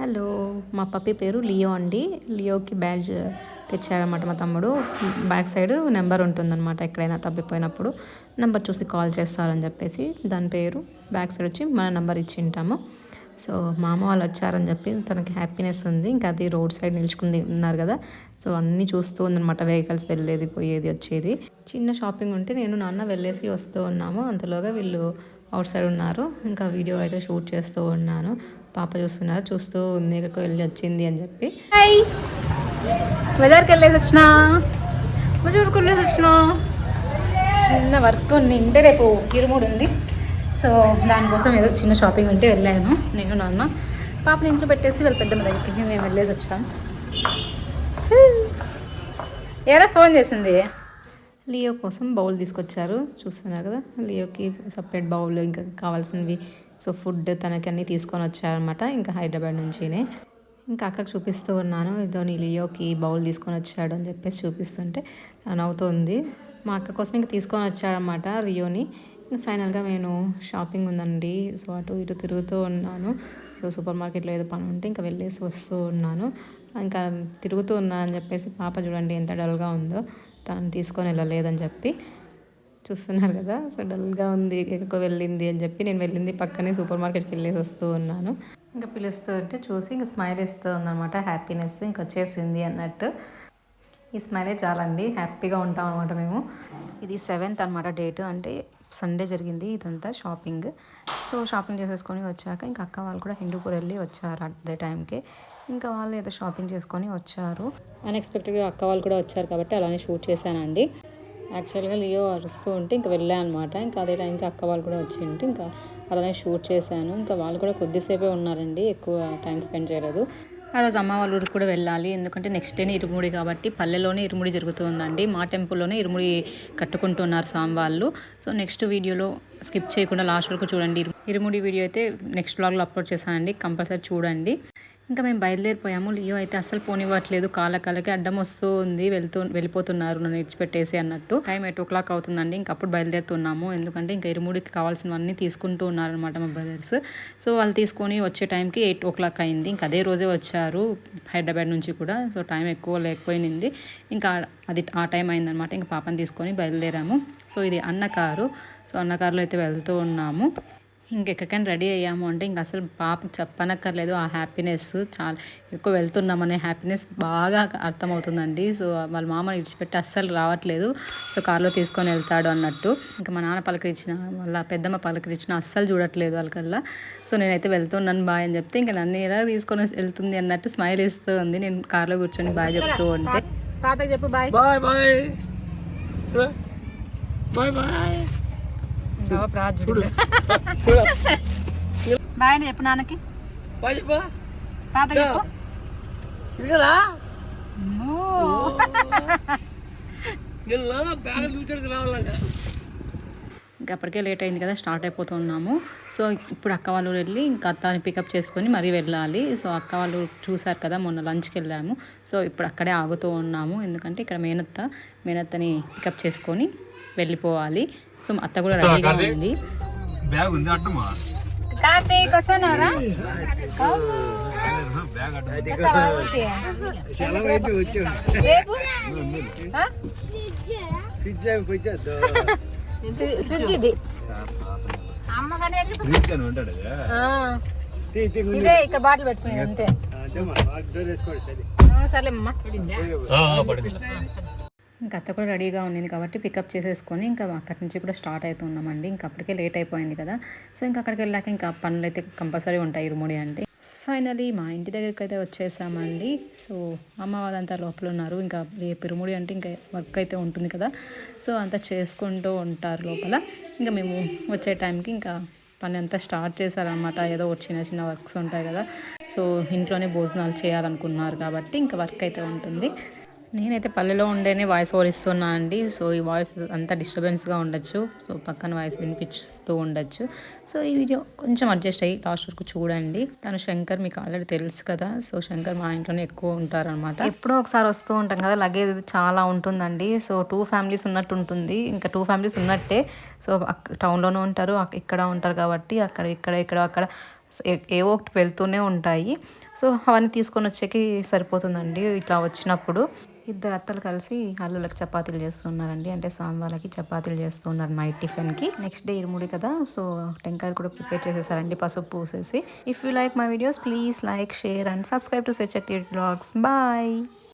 Hello, మా పప్పి పేరు Leo అండి. లియోకి బ్యాడ్జ్ తెచ్చాడనమాట మా తమ్ముడు. బ్యాక్ సైడ్ నెంబర్ ఉంటుందన్నమాట, ఎక్కడైనా తప్పిపోయినప్పుడు నెంబర్ చూసి కాల్ చేస్తారని చెప్పేసి దాని పేరు బ్యాక్ సైడ్ వచ్చి మన నెంబర్ ఇచ్చి ఉంటాము. సో మా అమ్మ వాళ్ళు వచ్చారని చెప్పి తనకి హ్యాపీనెస్ ఉంది. ఇంకా అది రోడ్ సైడ్ నిలుచుకుని ఉన్నారు కదా, సో అన్నీ చూస్తూ ఉందన్నమాట. వెహికల్స్ వెళ్ళేది పోయేది వచ్చేది. చిన్న షాపింగ్ ఉంటే నేను నాన్న వెళ్ళేసి వస్తూ ఉన్నాము. అంతలోగా వీళ్ళు అవుట్ సైడ్ ఉన్నారు. ఇంకా వీడియో అయితే షూట్ చేస్తూ ఉన్నాను. పాప చూస్తూ ఉంది ఎక్కడికి వెళ్ళి వచ్చింది అని చెప్పి. బజార్కి వెళ్ళేసి వచ్చినా, బజార్కి వెళ్ళేసి వచ్చినా. చిన్న వర్క్ ఉంటే రేపు ఇరుమూడు ఉంది. సో దానికోసం ఏదో చిన్న షాపింగ్ ఉంటే వెళ్ళాను నేను నాన్న. పాపని ఇంట్లో పెట్టేసి వాళ్ళ పెద్దమ్మ దగ్గరికి మేము వెళ్ళేసి వచ్చాం. ఏరా ఫోన్ చేసింది? లియో కోసం బౌల్ తీసుకొచ్చారు, చూస్తున్నారు కదా. లియోకి సపరేట్ బౌల్ ఇంకా కావాల్సినవి, సో ఫుడ్ తనకి అన్నీ తీసుకొని వచ్చారనమాట, ఇంకా హైదరాబాద్ నుంచినే. ఇంకా అక్కకు చూపిస్తూ ఉన్నాను, ఇదో నీ లియోకి బౌల్ తీసుకొని వచ్చాడు అని చెప్పేసి చూపిస్తుంటే తను అవుతుంది. మా అక్క కోసం ఇంకా తీసుకొని వచ్చాడనమాట లియోని. ఇంకా ఫైనల్గా నేను షాపింగ్ ఉందండి, సో అటు ఇటు తిరుగుతూ ఉన్నాను. సో సూపర్ మార్కెట్లో ఏదో పని ఉంటే ఇంకా వెళ్ళేసి వస్తూ ఉన్నాను. ఇంకా తిరుగుతూ ఉన్నాను అని చెప్పేసి పాప చూడండి ఎంత డల్గా ఉందో, తను తీసుకొని వెళ్ళలేదని చెప్పి. చూస్తున్నారు కదా, సో డల్గా ఉంది, ఎక్కడికో వెళ్ళింది అని చెప్పి. నేను వెళ్ళింది పక్కనే సూపర్ మార్కెట్కి వెళ్ళేసి వస్తూ ఉన్నాను. ఇంకా పిలుస్తూ ఉంటే చూసి ఇంకా స్మైల్ ఇస్తూ ఉందన్నమాట, హ్యాపీనెస్ ఇంకా వచ్చేసింది అన్నట్టు. ఈ స్మైలే చాలండి, హ్యాపీగా ఉంటాం అనమాట మేము. ఇది 7th అనమాట డేట్, అంటే సండే జరిగింది ఇదంతా షాపింగ్. సో షాపింగ్ చేసేసుకొని వచ్చాక ఇంకా అక్క వాళ్ళు కూడా హిందూపూర్ వెళ్ళి వచ్చారు అదే టైంకి. ఇంకా వాళ్ళు ఏదో షాపింగ్ చేసుకొని వచ్చారు. అన్ఎక్స్పెక్టెడ్గా అక్క వాళ్ళు కూడా వచ్చారు కాబట్టి అలానే షూట్ చేశానండి. యాక్చువల్గా లియో అరుస్తూ ఉంటే ఇంకా వెళ్ళాను అనమాట. ఇంకా అదే టైంకి అక్క వాళ్ళు కూడా వచ్చి ఉంటే ఇంకా అలానే షూట్ చేశాను. ఇంకా వాళ్ళు కూడా కొద్దిసేపే ఉన్నారండి, ఎక్కువ టైం స్పెండ్ చేయలేదు. ఆ రోజు అమ్మ వాళ్ళ ఊరికి కూడా వెళ్ళాలి, ఎందుకంటే నెక్స్ట్ డేనే ఇరుముడి కాబట్టి పల్లెలోనే ఇరుముడి జరుగుతుందండి. మా టెంపుల్లోనే ఇరుముడి కట్టుకుంటున్నారు స్వామి వాళ్ళు. సో నెక్స్ట్ వీడియోలో స్కిప్ చేయకుండా లాస్ట్ వరకు చూడండి. ఇరుముడి వీడియో అయితే నెక్స్ట్ వ్లాగ్లో అప్లోడ్ చేశానండి, కంపల్సరీ చూడండి. ఇంకా మేము బయలుదేరిపోయాము. లియో అయితే అస్సలు పోనివ్వట్లేదు, కాళ్ళకి అడ్డం వస్తూ ఉంది, వెళ్ళిపోతున్నారు నన్ను ఇడిచిపెట్టేసి అన్నట్టు. టైం 8 o'clock అవుతుందండి, ఇంకప్పుడు బయలుదేరుతున్నాము. ఎందుకంటే ఇంకా ఇరుముడికి కావాల్సినవన్నీ తీసుకుంటూ ఉన్నారనమాట మా బ్రదర్స్. సో వాళ్ళు తీసుకొని వచ్చే టైంకి 8 o'clock అయింది. ఇంకా అదే రోజే వచ్చారు హైదరాబాద్ నుంచి కూడా. సో టైం ఎక్కువ లేకపోయింది, ఇంకా అది ఆ టైం అయిందనమాట. ఇంకా పాపని తీసుకొని బయలుదేరాము. సో ఇది అన్న కారు. సో అన్న కారులో అయితే వెళ్తూ ఉన్నాము. ఇంకెక్కడికైనా రెడీ అయ్యాము అంటే ఇంకా అసలు పాప చెప్పనక్కర్లేదు, ఆ హ్యాపీనెస్ చాలా ఎక్కువ. వెళ్తున్నామనే హ్యాపీనెస్ బాగా అర్థమవుతుందండి. సో వాళ్ళ మామ విడిచిపెట్టి అస్సలు రావట్లేదు, సో కార్లో తీసుకొని వెళ్తాడు అన్నట్టు. ఇంకా మా నాన్న పలకరించిన, వాళ్ళ పెద్దమ్మ పలకరించిన అస్సలు చూడట్లేదు వాళ్ళకల్లా. సో నేనైతే వెళ్తున్నాను బాయ్ అని చెప్తే ఇంకా నన్ను ఎలా తీసుకొని వెళ్తుంది అన్నట్టు స్మైల్ ఇస్తూ ఉంది. నేను కార్లో కూర్చొని బాయ్ చెప్తూ ఉంటే. తాతకి చెప్పు bye. Bye bye bye bye. Bye అని చెప్పు నాన్నకి. తాతకి చెప్పు. ఇంకా అప్పటికే లేట్ అయింది కదా, స్టార్ట్ అయిపోతున్నాము. సో ఇప్పుడు అక్క వాళ్ళు వెళ్ళి ఇంకా అత్తని పికప్ చేసుకొని మరీ వెళ్ళాలి. సో అక్క వాళ్ళు చూసారు కదా, మొన్న లంచ్కి వెళ్ళాము. సో ఇప్పుడు అక్కడే ఆగుతూ ఉన్నాము, ఎందుకంటే ఇక్కడ మేనత్తని పికప్ చేసుకొని వెళ్ళిపోవాలి. సో అత్త కూడా రెడీగా ఉంది. కార్తీక్ వస్తున్నారా? ఫ్రిడ్జ్ ఇది ఇదే, ఇక్కడ బాటిల్ పెట్టుకుని అంతే. సర్లేమ్మా. ఇంకా అత్త కూడా రెడీగా ఉంది కాబట్టి పికప్ చేసేసుకొని ఇంకా అక్కడి నుంచి కూడా స్టార్ట్ అవుతున్నామండి. ఇంకా అప్పటికే లేట్ అయిపోయింది కదా. సో ఇంకా అక్కడికి వెళ్ళాక ఇంకా పనులు అయితే కంపల్సరీ ఉంటాయి ఇరుముడి అంటే. ఫైనలీ మా ఇంటి దగ్గరికి అయితే వచ్చేసామండి. సో అమ్మ వాళ్ళంతా లోపల ఉన్నారు. ఇంకా రేపు ఇరుముడి అంటే ఇంకా వర్క్ అయితే ఉంటుంది కదా, సో అంతా చేసుకుంటూ ఉంటారు లోపల. ఇంకా మేము వచ్చే టైంకి ఇంకా పని అంతా స్టార్ట్ చేశారనమాట. ఏదో చిన్న చిన్న వర్క్స్ ఉంటాయి కదా, సో ఇంట్లోనే భోజనాలు చేయాలనుకున్నారు కాబట్టి ఇంకా వర్క్ అయితే ఉంటుంది. నేనైతే పల్లెలో ఉండేనే వాయిస్ ఓవర్ ఇస్తున్నాను అండి. సో ఈ వాయిస్ అంతా డిస్టర్బెన్స్గా ఉండొచ్చు, సో పక్కన వాయిస్ వినిపిస్తూ ఉండొచ్చు. సో ఈ వీడియో కొంచెం అడ్జస్ట్ అయ్యి లాస్ట్ వరకు చూడండి. తను శంకర్ మీకు ఆల్రెడీ తెలుసు కదా. సో శంకర్ మా ఇంట్లోనే ఎక్కువ ఉంటారనమాట. ఎప్పుడో ఒకసారి వస్తూ ఉంటాం కదా, లగేజ్ చాలా ఉంటుందండి. సో 2 families ఉన్నట్టు ఉంటుంది, ఇంకా 2 families ఉన్నట్టే. సో టౌన్లోనూ ఉంటారు, ఇక్కడ ఉంటారు కాబట్టి అక్కడ ఇక్కడ అక్కడ ఏవో ఒకటి వెళ్తూనే ఉంటాయి. సో అవన్నీ తీసుకొని వచ్చేకి సరిపోతుందండి. ఇట్లా వచ్చినప్పుడు ఇద్దరు అత్తలు కలిసి అల్లుళ్ళకి చపాతీలు చేస్తున్నారండి. అంటే వాళ్ళకి చపాతీలు చేస్తున్నారు నైట్ టిఫిన్కి. నెక్స్ట్ డే ఇరుముడి కదా, సో టెంకాయలు కూడా ప్రిపేర్ చేసేసారండి పసుపు పూసేసి. If you like my videos please like, share and subscribe to Swechha creative vlogs. Bye.